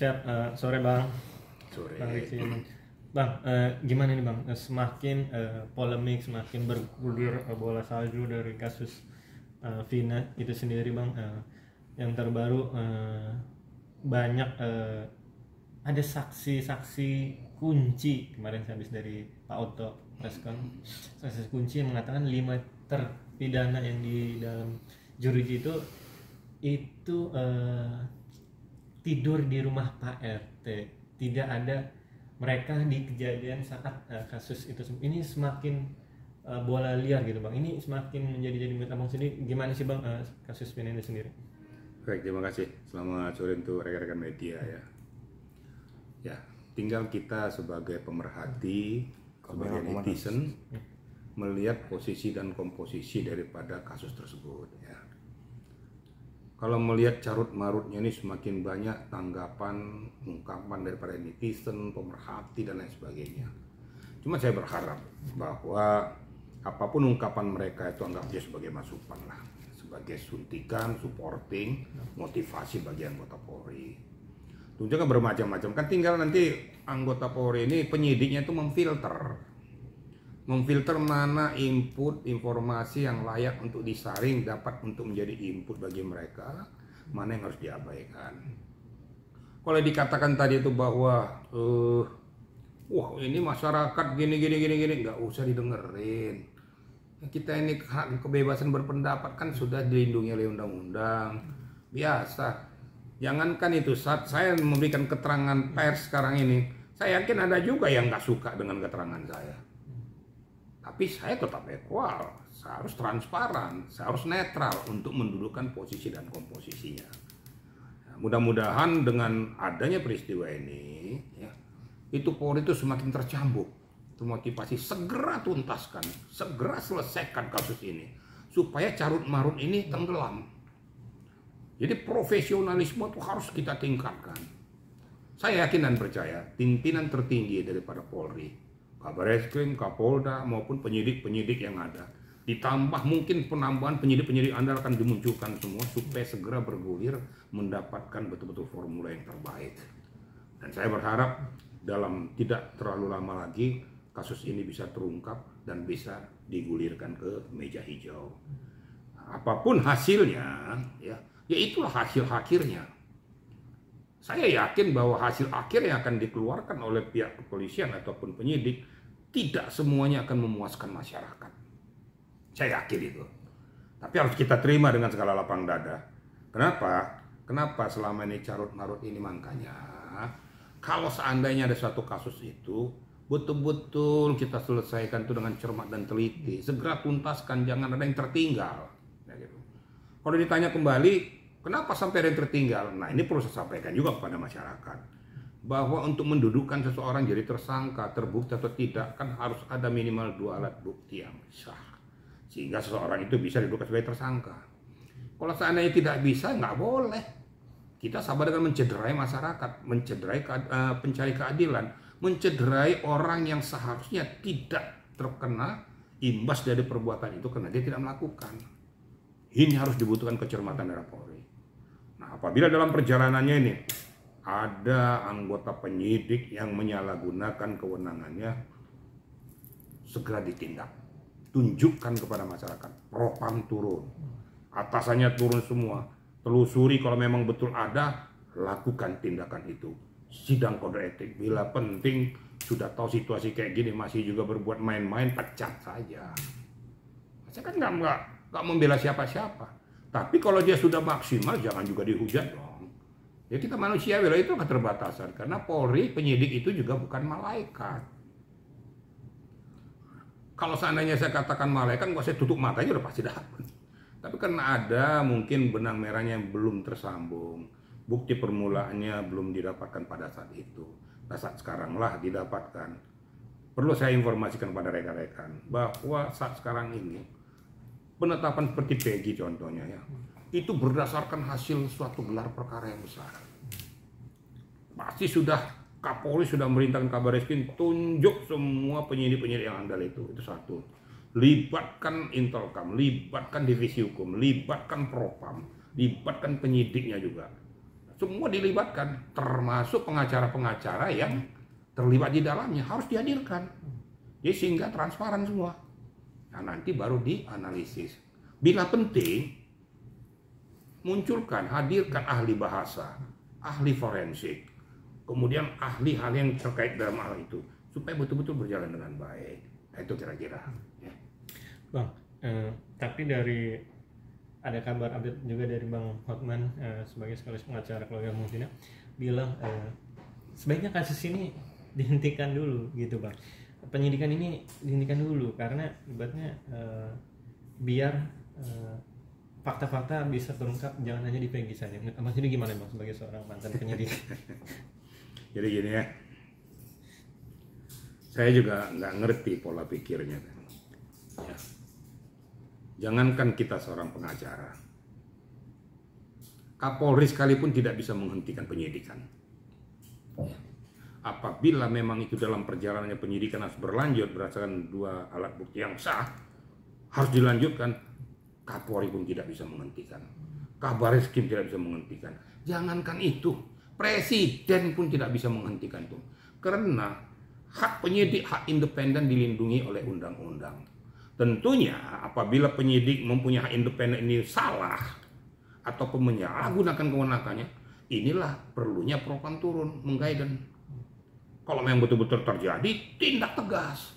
Siap, sore Bang. Sore. Bang Riksi. Bang, gimana nih Bang? Semakin polemik, semakin bergulir bola salju dari kasus Vina itu sendiri Bang. Yang terbaru banyak ada saksi-saksi kunci kemarin habis dari Pak Oto preskon. Saksi kunci yang mengatakan 5 terpidana yang di dalam jeruji itu tidur di rumah Pak RT, tidak ada mereka di kejadian saat kasus itu. Ini semakin bola liar gitu Bang, ini semakin menjadi menurut Abang sendiri gimana sih Bang kasus Vina ini sendiri? Baik, terima kasih. Selamat sore untuk rekan-rekan media ya. Ya, tinggal kita sebagai pemerhati, sebagai netizen melihat posisi dan komposisi daripada kasus tersebut ya. Kalau melihat carut marutnya ini semakin banyak tanggapan, ungkapan daripada netizen, pemerhati dan lain sebagainya. Cuma saya berharap bahwa apapun ungkapan mereka itu anggap dia sebagai masukan lah, sebagai suntikan, supporting, motivasi bagi anggota Polri. Tentunya kan bermacam-macam, kan tinggal nanti anggota Polri ini penyidiknya itu memfilter mana input informasi yang layak untuk disaring, dapat untuk menjadi input bagi mereka, mana yang harus diabaikan. Kalau dikatakan tadi itu bahwa wah ini masyarakat gini, nggak usah didengerin. Kita ini hak kebebasan berpendapat kan sudah dilindungi oleh undang-undang. Biasa. Jangankan itu, saat saya memberikan keterangan pers sekarang ini, saya yakin ada juga yang nggak suka dengan keterangan saya. Tapi saya tetap equal, saya harus transparan, saya harus netral untuk mendudukkan posisi dan komposisinya. Mudah-mudahan dengan adanya peristiwa ini, ya, itu Polri itu semakin tercambuk, termotivasi segera tuntaskan, segera selesaikan kasus ini, supaya carut marut ini tenggelam. Jadi profesionalisme itu harus kita tingkatkan. Saya yakin dan percaya pimpinan tertinggi daripada Polri, Kabareskrim, Kapolda maupun penyidik-penyidik yang ada, ditambah mungkin penambahan penyidik-penyidik Anda akan dimunculkan semua supaya segera bergulir mendapatkan betul-betul formula yang terbaik. Dan saya berharap dalam tidak terlalu lama lagi kasus ini bisa terungkap dan bisa digulirkan ke meja hijau. Apapun hasilnya, ya itulah hasil akhirnya. Saya yakin bahwa hasil akhir yang akan dikeluarkan oleh pihak kepolisian ataupun penyidik tidak semuanya akan memuaskan masyarakat. Saya yakin itu. Tapi harus kita terima dengan segala lapang dada. Kenapa? Kenapa selama ini carut marut ini? Makanya kalau seandainya ada suatu kasus itu betul-betul kita selesaikan itu dengan cermat dan teliti, segera tuntaskan, jangan ada yang tertinggal. Ya gitu. Kalau ditanya kembali, kenapa sampai ada yang tertinggal? Nah, ini perlu saya sampaikan juga kepada masyarakat, bahwa untuk mendudukkan seseorang jadi tersangka, terbukti atau tidak, kan harus ada minimal 2 alat bukti yang sah, sehingga seseorang itu bisa didudukkan sebagai tersangka. Kalau seandainya tidak bisa, nggak boleh. Kita sama dengan mencederai masyarakat, mencederai pencari keadilan, mencederai orang yang seharusnya tidak terkena imbas dari perbuatan itu karena dia tidak melakukan. Ini harus dibutuhkan kecermatan dari Polri. Nah, apabila dalam perjalanannya ini ada anggota penyidik yang menyalahgunakan kewenangannya, segera ditindak. Tunjukkan kepada masyarakat, propam turun, atasannya turun semua, telusuri kalau memang betul ada, lakukan tindakan itu. Sidang kode etik, bila penting sudah tahu situasi kayak gini masih juga berbuat main-main, pecat saja. Saya kan nggak membela siapa-siapa. Tapi kalau dia sudah maksimal, jangan juga dihujat dong. Ya kita manusia, itu keterbatasan. Karena Polri, penyidik itu juga bukan malaikat. Kalau seandainya saya katakan malaikat, saya tutup matanya udah pasti dapat. Tapi karena ada mungkin benang merahnya yang belum tersambung, bukti permulaannya belum didapatkan pada saat itu. Nah, saat sekarang lah didapatkan. Perlu saya informasikan pada rekan-rekan bahwa saat sekarang ini, penetapan seperti Peggy contohnya ya, itu berdasarkan hasil suatu gelar perkara yang besar. Pasti sudah Kapolri sudah merintahkan Kabareskrim tunjuk semua penyidik-penyidik yang andal itu satu. Libatkan Intelkam, libatkan divisi hukum, libatkan propam, libatkan penyidiknya juga. semua dilibatkan, termasuk pengacara-pengacara yang terlibat di dalamnya harus dihadirkan. Jadi sehingga transparan semua. Nah, nanti baru dianalisis. Bila penting, munculkan, hadirkan ahli bahasa, ahli forensik, kemudian ahli hal yang terkait dalam hal itu, supaya betul-betul berjalan dengan baik. Nah, itu kira-kira. Ya. Bang, tapi ada kabar update juga dari Bang Hotman sebagai sekaligus pengacara keluarga Mufina bilang sebaiknya kasus ini dihentikan dulu gitu Bang. Penyidikan ini dihentikan dulu karena ibaratnya biar fakta-fakta bisa terungkap, jangan hanya di Peggy saja. Maksudnya gimana Bang sebagai seorang mantan penyidik? Jadi gini ya, saya juga nggak ngerti pola pikirnya. Ya. Jangankan kita seorang pengacara, Kapolri sekalipun tidak bisa menghentikan penyidikan. Apabila memang itu dalam perjalanannya penyidikan harus berlanjut berdasarkan 2 alat bukti yang sah, harus dilanjutkan, Kapolri pun tidak bisa menghentikan, Kabariskim tidak bisa menghentikan. Jangankan itu, Presiden pun tidak bisa menghentikan itu. Karena hak penyidik, hak independen dilindungi oleh undang-undang. Tentunya apabila penyidik mempunyai hak independen ini salah ataupun menyalahgunakan kewenangannya, inilah perlunya propam turun, mengguidance. Kalau memang betul-betul terjadi, tindak tegas.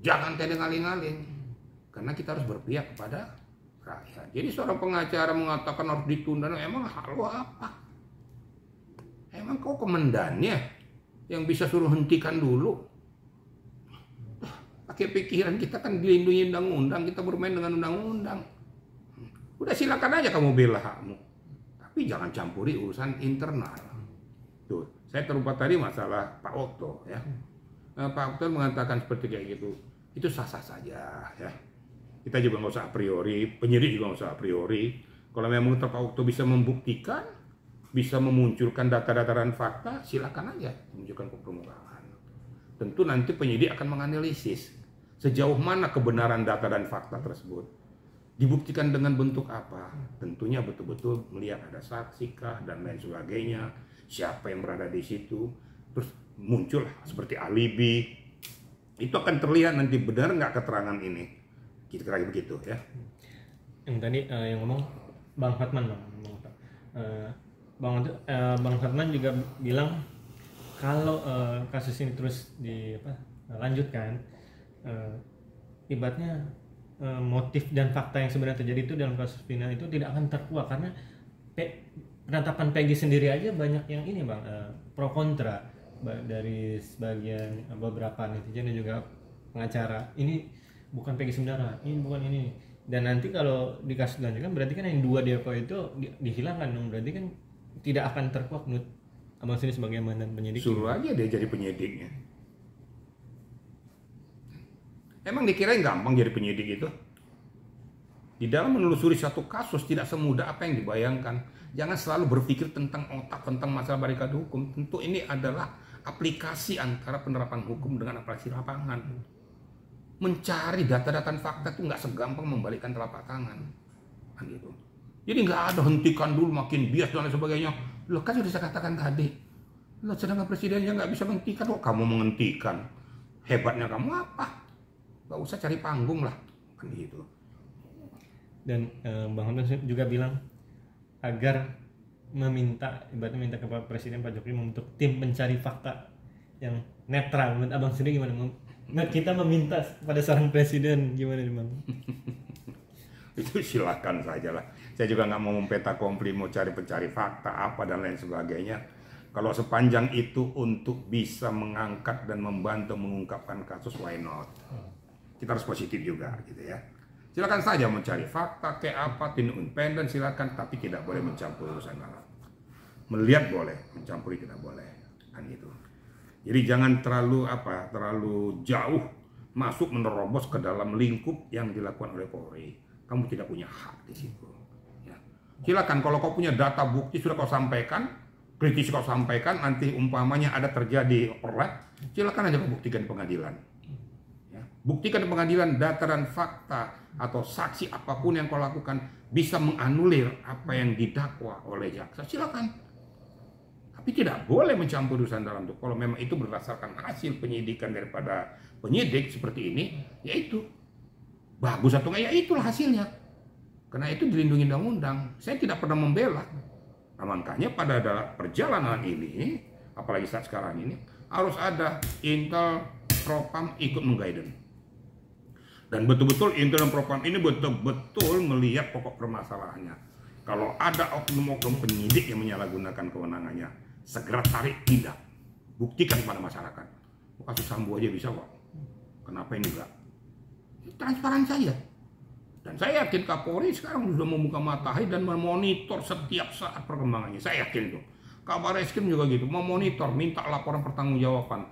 Jangan tedeng-aling-aling. Karena kita harus berpihak kepada rakyat. Jadi seorang pengacara mengatakan harus ditunda, emang hal lo apa? Emang kau komandannya yang bisa suruh hentikan dulu? Pakai pikiran, kita kan dilindungi undang-undang, kita bermain dengan undang-undang. Udah silakan aja kamu bela hakmu, tapi jangan campuri urusan internal. Tuh, saya terlupa tadi masalah Pak Okto ya. Pak Okto mengatakan seperti kayak gitu, itu sah-sah saja ya. Kita juga nggak usah a priori, penyidik juga nggak usah a priori. Kalau memang Pak Okto bisa membuktikan, bisa memunculkan data-data dan fakta, silakan aja menunjukkan ke permukaan. Tentu nanti penyidik akan menganalisis sejauh mana kebenaran data dan fakta tersebut. Dibuktikan dengan bentuk apa? Tentunya betul-betul melihat ada saksi kah dan lain sebagainya, siapa yang berada di situ, terus muncul seperti alibi. Itu akan terlihat nanti benar nggak keterangan ini. Kira-kira begitu ya. Yang tadi yang ngomong Bang Hotman, Bang Hotman juga bilang kalau kasus ini terus dilanjutkan, ibaratnya motif dan fakta yang sebenarnya terjadi itu dalam kasus Vina itu tidak akan terkuak karena penetapan Peggy sendiri aja banyak yang ini Bang, pro kontra dari sebagian beberapa netizen dan juga pengacara. Ini bukan Peggy sebenarnya, ini bukan ini. Dan nanti kalau di kasus lanjutan berarti kan yang 2 depo itu dihilangkan dong, berarti kan tidak akan terkuak menurut Abang sini sebagai mantan penyidik. Suruh aja dia jadi penyidiknya. Emang dikirain gampang jadi penyidik itu? Di dalam menelusuri satu kasus tidak semudah apa yang dibayangkan. Jangan selalu berpikir tentang otak, tentang masalah barikat hukum. Tentu ini adalah aplikasi antara penerapan hukum dengan aplikasi lapangan. Mencari data-data dan fakta itu nggak segampang membalikkan telapak tangan. Kan gitu. Jadi nggak ada hentikan dulu makin bias dan lain sebagainya. Loh kan sudah saya katakan tadi. Loh sedangkan presidennya nggak bisa menghentikan. Kok kamu menghentikan? Hebatnya kamu apa? Gak usah cari panggung lah, kan gitu. Dan Bang Hotman juga bilang agar ibaratnya minta kepada Presiden Pak Jokowi membentuk tim pencari fakta yang netral. Menurut Abang sendiri gimana? Kita meminta pada seorang presiden gimana nih Bang? Itu silakan saja lah. Saya juga nggak mau mempeta kompli, mau cari pencari fakta apa dan lain sebagainya. Kalau sepanjang itu untuk bisa mengangkat dan membantu mengungkapkan kasus, why not? Kita harus positif juga gitu ya. Silakan saja mencari fakta kayak apa, tindak independen silakan, tapi tidak boleh mencampuri urusan orang. Melihat boleh, mencampuri tidak boleh, kan gitu. Jadi jangan terlalu jauh masuk menerobos ke dalam lingkup yang dilakukan oleh Polri. Kamu tidak punya hak di situ. Ya. Silakan kalau kau punya data bukti sudah kau sampaikan, kritis kau sampaikan, nanti umpamanya ada terjadi overlap, silakan aja kau buktikan di pengadilan. Buktikan di pengadilan data dan fakta atau saksi apapun yang kau lakukan bisa menganulir apa yang didakwa oleh jaksa. Silakan. Tapi tidak boleh mencampur urusan dalam itu. Kalau memang itu berdasarkan hasil penyidikan daripada penyidik seperti ini, ya itu bagus atau enggak, ya itulah hasilnya. Karena itu dilindungi undang-undang. Saya tidak pernah membela. Nah, makanya pada perjalanan ini, apalagi saat sekarang ini, harus ada Intel, Propam ikut mengguidance. Dan betul-betul Intel dan Propam ini betul-betul melihat pokok permasalahannya. Kalau ada oknum-oknum penyidik yang menyalahgunakan kewenangannya, segera tarik tindak. Buktikan kepada masyarakat. Kasus Sambo aja bisa kok. Kenapa ini enggak? Transparan saja. Dan saya yakin Kapolri sekarang sudah membuka matahari dan memonitor setiap saat perkembangannya. Saya yakin itu. Kabar Eskrim juga gitu, memonitor, minta laporan pertanggungjawaban.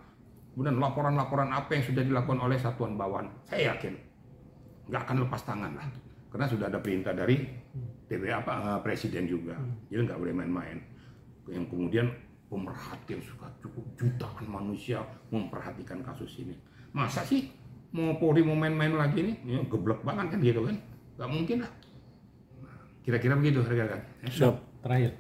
Kemudian laporan-laporan apa yang sudah dilakukan oleh satuan bawahan. Saya yakin nggak akan lepas tangan lah. Karena sudah ada perintah dari presiden juga. Jadi nggak boleh main-main. Yang kemudian pemerhatian suka cukup jutaan manusia memperhatikan kasus ini. Masa sih mau Polri mau main-main lagi nih? Ya, geblek banget kan gitu kan? Nggak mungkin lah. Kira-kira begitu rekan-rekan. Siap. Terakhir.